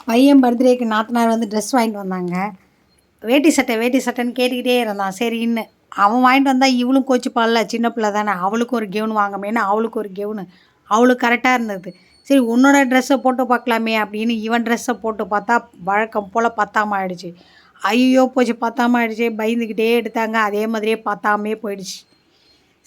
பையன் பர்த்டேக்கு நாத்தனார் வந்து ட்ரெஸ் வாங்கிட்டு வந்தாங்க. வேட்டி சட்டைன்னு கேட்டுக்கிட்டே இருந்தான். சரின்னு அவன் வாங்கிட்டு வந்தால் இவளும் கோச்சிப்பாள்ல, சின்ன பிள்ளை தானே, அவளுக்கு ஒரு கெவுன் வாங்கமேன்னு அவளுக்கு ஒரு கெவுனு அவளுக்கு கரெக்டாக இருந்தது. சரி உன்னோட ட்ரெஸ்ஸை போட்டு பார்க்கலாமே அப்படின்னு இவன் ட்ரெஸ்ஸை போட்டு பார்த்தா வழக்கம் போல் பத்தாம ஆயிடுச்சு. ஐயோ போச்சு, பத்தாம ஆயிடுச்சு, பயந்துக்கிட்டே எடுத்தாங்க. அதே மாதிரியே பத்தாமே போயிடுச்சு.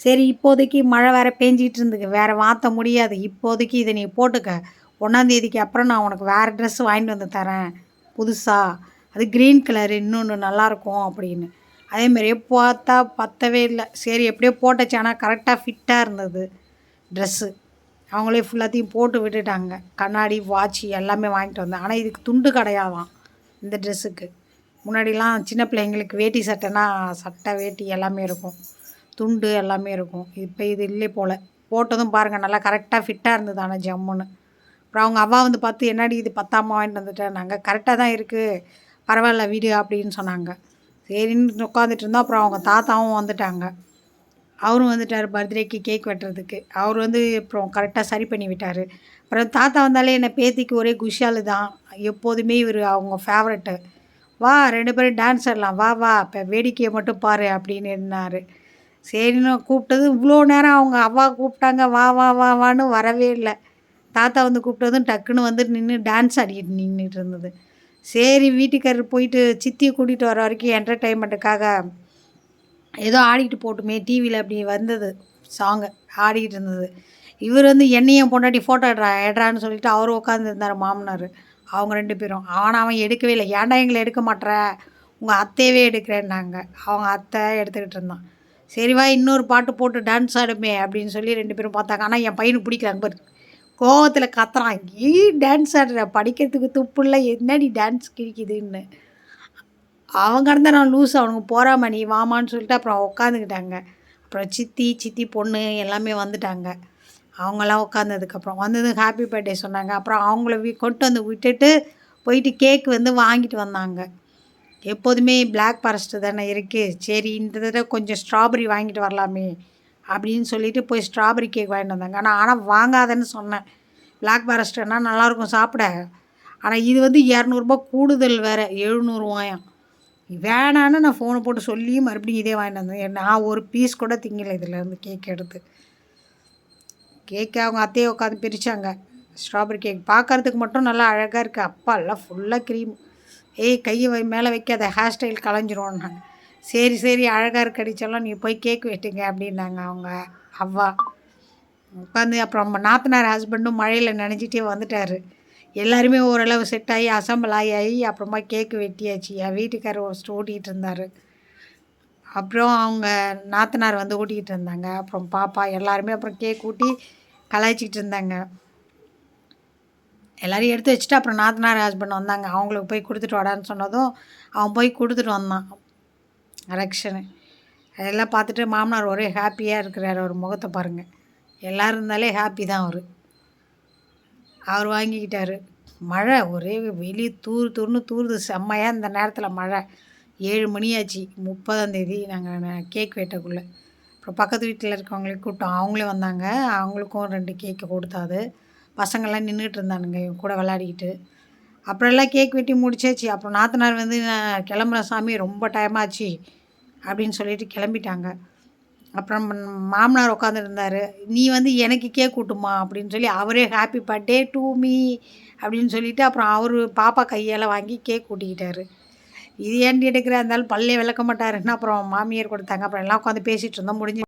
சரி இப்போதைக்கு மழை வேறு பேஞ்சிகிட்டு இருந்துக்கு, வேறு மாற்ற முடியாது. இப்போதைக்கு இதை நீ போட்டுக்க, 1ஆந்தேதிக்கு அப்புறம் நான் உனக்கு வேறு ட்ரெஸ் வாங்கிட்டு வந்து தரேன் புதுசாக, அது க்ரீன் கலரு இன்னொன்று நல்லாயிருக்கும் அப்படின்னு. அதேமாதிரியே பார்த்தா பத்தவே இல்லை. சரி எப்படியோ போட்டுச்சு. ஆனால் கரெக்டாக ஃபிட்டாக இருந்தது ட்ரெஸ்ஸு. அவங்களே ஃபுல்லாத்தையும் போட்டு விட்டுட்டாங்க. கண்ணாடி வாட்சி எல்லாமே வாங்கிட்டு வந்தேன். ஆனால் இதுக்கு துண்டு கிடையாதான் இந்த ட்ரெஸ்ஸுக்கு. முன்னாடிலாம் சின்ன பிள்ளைங்களுக்கு வேட்டி சட்டைனா சட்டை வேட்டி எல்லாமே இருக்கும், துண்டு எல்லாமே இருக்கும். இப்போ இது இல்லை போல். போட்டதும் பாருங்கள் நல்லா கரெக்டாக ஃபிட்டாக இருந்தது. ஆனால் ஜம்முன்னு. அப்புறம் அவங்க அம்மா வந்து பார்த்து என்னடி இது பத்தாமல் வாங்கிட்டு வந்துட்டேன். நாங்கள் கரெக்டாக தான் இருக்குது, பரவாயில்ல விடு அப்படின்னு சொன்னாங்க. சரின்னு உட்காந்துட்டு இருந்தோம். அப்புறம் அவங்க தாத்தாவும் வந்துட்டாங்க. அவரும் வந்துட்டார் பர்த்டேக்கு கேக் வெட்டுறதுக்கு. அவர் வந்து அப்புறம் கரெக்டாக சரி பண்ணி விட்டார். அப்புறம் தாத்தா வந்தாலே என்னை பேத்திக்கு ஒரே குஷாலு தான். எப்போதுமே இவர் அவங்க ஃபேவரெட்டு. வா 2 பேரும் டான்ஸ் ஆடலாம், வா வா இப்போ வேடிக்கையை மட்டும் பாரு அப்படின்னு என்னார். சரின்னு கூப்பிட்டது இவ்வளோ நேரம் அவங்க அவ்வா கூப்பிட்டாங்க, வா வா வா வான்னு வரவே இல்லை. தாத்தா வந்து கூப்பிட்டதும் டக்குன்னு வந்து நின்று டான்ஸ் ஆடிக்கிட்டு நின்றுட்டு இருந்தது. சரி வீட்டுக்காரர் போயிட்டு சித்தியை கூட்டிகிட்டு வர வரைக்கும் என்டர்டெயின்மெண்ட்டுக்காக ஏதோ ஆடிக்கிட்டு போட்டுமே, டிவியில் அப்படி வந்தது சாங்கு ஆடிக்கிட்டு இருந்தது. இவர் வந்து என்னையும் பொண்டாட்டி ஃபோட்டோ எடுறான்னு சொல்லிட்டு அவரும் உட்காந்துருந்தார் மாமனார். அவங்க 2 பேரும். ஆனால் அவன் எடுக்கவே இல்லை. ஏன்டா எங்களை எடுக்க மாட்ற, உங்கள் அத்தையவே எடுக்கிறேன்னாங்க. அவங்க அத்தை எடுத்துக்கிட்டு இருந்தான். சரிவா இன்னொரு பாட்டு போட்டு டான்ஸ் ஆடுமே அப்படின்னு சொல்லி 2 பேரும் பார்த்தாங்க. ஆனால் என் பையனுக்கு பிடிக்கலாங்க பாரு, கோவத்தில் கத்துறான், டான்ஸ் ஆடுற, படிக்கிறதுக்கு துப்பு இல்லை, என்னடி டான்ஸ் கிழிக்குதுன்னு. அவங்க கடந்த நான் லூஸ், அவனுக்கு போறாம நீ வாமான்னு சொல்லிட்டு அப்புறம் உட்காந்துக்கிட்டாங்க. அப்புறம் சித்தி பொண்ணு எல்லாமே வந்துட்டாங்க. அவங்களாம் உட்காந்ததுக்கப்புறம் வந்ததும் ஹாப்பி பர்த்டே சொன்னாங்க. அப்புறம் அவங்கள கொண்டு வந்து விட்டுட்டு போயிட்டு கேக் வந்து வாங்கிட்டு வந்தாங்க. எப்போதுமே பிளாக் ஃபாரஸ்ட்டு தானே இருக்குது, சரி இந்த தடவை கொஞ்சம் ஸ்ட்ராபெரி வாங்கிட்டு வரலாமே அப்படின்னு சொல்லிட்டு போய் ஸ்ட்ராபெரி கேக் வாங்கிட்டு வந்தாங்க. ஆனால் வாங்காதன்னு சொன்னேன். பிளாக் ஃபாரஸ்ட்டுன்னா நல்லாயிருக்கும் சாப்பிட. ஆனால் இது வந்து 200 கூடுதல் வேறு, 700 வேணான்னு நான் ஃபோனை போட்டு சொல்லி மறுபடியும் இதே வாங்கிட்டு வந்தேன். நான் ஒரு பீஸ் கூட திங்கலை இதிலேருந்து கேக் எடுத்து. கேக்கு அவங்க அத்தையை உட்காந்து பிரித்தாங்க. ஸ்ட்ராபெரி கேக் பார்க்குறதுக்கு மட்டும் நல்லா அழகாக இருக்குது. அப்பா எல்லாம் ஃபுல்லாக க்ரீம். கையை மேலே வைக்காத, ஹேர் ஸ்டைல் கலைஞ்சிருவோன்னாங்க. சரி அழகாக இருக்கு அடிச்செல்லாம், நீ போய் கேக் வெட்டுங்க அப்படின்னாங்க அவங்க அவ்வா. உட்காந்து அப்புறம் நாத்தனார் ஹஸ்பண்டும் மழையில் நனைஞ்சிட்டே வந்துட்டார். எல்லாருமே ஓரளவு செட் ஆகி அசம்பிள் ஆகி அப்புறமா கேக்கு வெட்டியாச்சு. என் வீட்டுக்காரர் ஃபஸ்ட்டு ஓட்டிகிட்டு இருந்தார். அப்புறம் அவங்க நாத்தனார் வந்து ஓட்டிக்கிட்டு இருந்தாங்க. அப்புறம் பாப்பா எல்லாருமே அப்புறம் கேக் ஊட்டி கலாய்ச்சிக்கிட்டு இருந்தாங்க. எல்லோரும் எடுத்து வச்சுட்டு அப்புறம் நாத்தனார் ஹஸ்பண்ட் வந்தாங்க. அவங்களுக்கு போய் கொடுத்துட்டு வாடான்னு சொன்னதும் அவன் போய் கொடுத்துட்டு வந்தான் ரக்ஷனு. அதெல்லாம் பார்த்துட்டு மாமனார் ஒரே ஹாப்பியாக இருக்கிறார். அவர் முகத்தை பாருங்கள், எல்லோரும் இருந்தாலே ஹாப்பி தான் அவர் வாங்கிக்கிட்டார். மழை ஒரே வெளியே தூருன்னு தூருது செம்மையாக. இந்த நேரத்தில் மழை 7 மணி ஆச்சு, 30ஆந்தேதி நாங்கள் கேக் வெட்டக்குள்ளே. அப்புறம் பக்கத்து வீட்டில் இருக்கவங்களுக்கு கூப்பிட்டோம், அவங்களே வந்தாங்க. அவங்களுக்கும் 2 கேக்கு கொடுத்தாது. பசங்கள்லாம் நின்றுட்டு இருந்தானுங்க இவங்க கூட விளையாடிக்கிட்டு. அப்புறம் எல்லாம் கேக் வெட்டி முடிச்சாச்சு. அப்புறம் நாத்தனார் வந்து நான் கிளம்புறேன் சாமி, ரொம்ப டைமாச்சு அப்படின்னு சொல்லிட்டு கிளம்பிட்டாங்க. அப்புறம் மாமனார் உட்காந்துருந்தார். நீ வந்து எனக்கு கேக் கூட்டுமா அப்படின்னு சொல்லி அவரே ஹாப்பி பர்த்டே டு மீ அப்படின்னு சொல்லிவிட்டு அப்புறம் அவர் பாப்பா கையால் வாங்கி கேக் கூட்டிக்கிட்டார். இது ஏன்டி எடுக்கிற, இருந்தாலும் பல்லே விளக்க மாட்டாருன்னு அப்புறம் மாமியார் கொடுத்தாங்க. அப்புறம் எல்லாம் உட்காந்து பேசிகிட்டு இருந்தோம். முடிஞ்சு